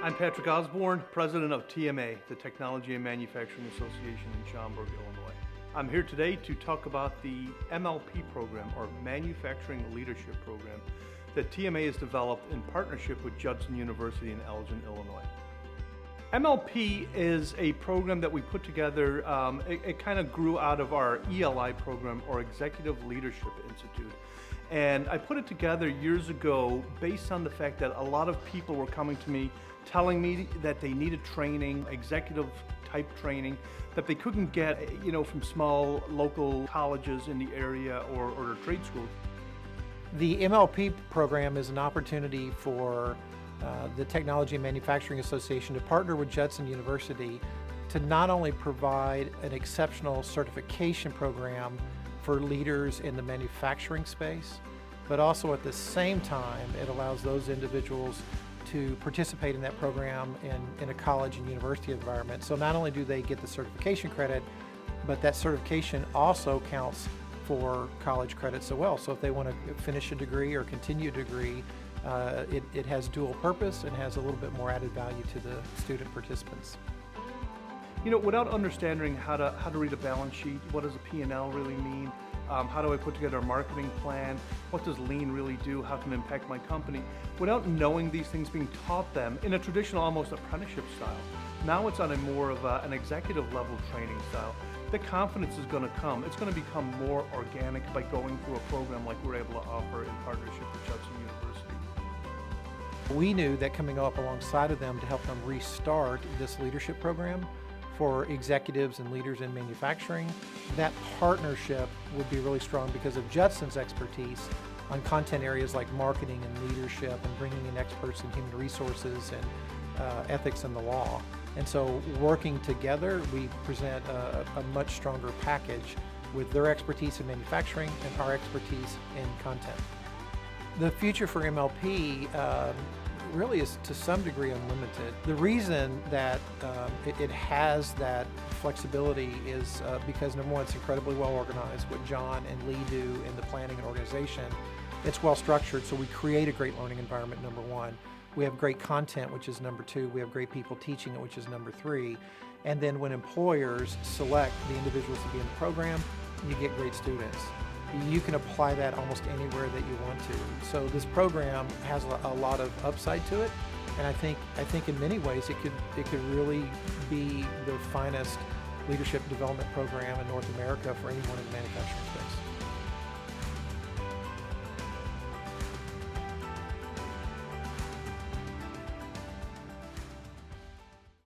I'm Patrick Osborne, president of TMA, the Technology and Manufacturing Association in Schaumburg, Illinois. I'm here today to talk about the MLP program, or Manufacturing Leadership Program, that TMA has developed in partnership with Judson University in Elgin, Illinois. MLP is a program that we put together, it kind of grew out of our ELI program, or Executive Leadership Institute. And I put it together years ago based on the fact that a lot of people were coming to me telling me that they needed training, executive type training, that they couldn't get, from small local colleges in the area or trade schools. The MLP program is an opportunity for the Technology and Manufacturing Association to partner with Judson University to not only provide an exceptional certification program for leaders in the manufacturing space, but also at the same time it allows those individuals to participate in that program in a college and university environment. So not only do they get the certification credit, but that certification also counts for college credits as well. So if they want to finish a degree or continue a degree, it has dual purpose and has a little bit more added value to the student participants. Without understanding how to read a balance sheet, what does a P&L really mean? How do I put together a marketing plan? What does lean really do? How can it impact my company? Without knowing these things, being taught them in a traditional, almost apprenticeship style. Now it's on a more of an executive level training style. The confidence is going to come. It's going to become more organic by going through a program like we're able to offer in partnership with Judson University. We knew that coming up alongside of them to help them restart this leadership program for executives and leaders in manufacturing, that partnership would be really strong because of Judson's expertise on content areas like marketing and leadership and bringing in experts in human resources and ethics and the law. And so working together, we present a much stronger package with their expertise in manufacturing and our expertise in content. The future for MLP really is to some degree unlimited. The reason that it has that flexibility is because number one, it's incredibly well organized. What John and Lee do in the planning and organization, it's well structured, so we create a great learning environment, number one. We have great content, which is number two. We have great people teaching it, which is number three. And then when employers select the individuals to be in the program, you get great students. You can apply that almost anywhere that you want to. So this program has a lot of upside to it, and I think in many ways it could really be the finest leadership development program in North America for anyone in the manufacturing space.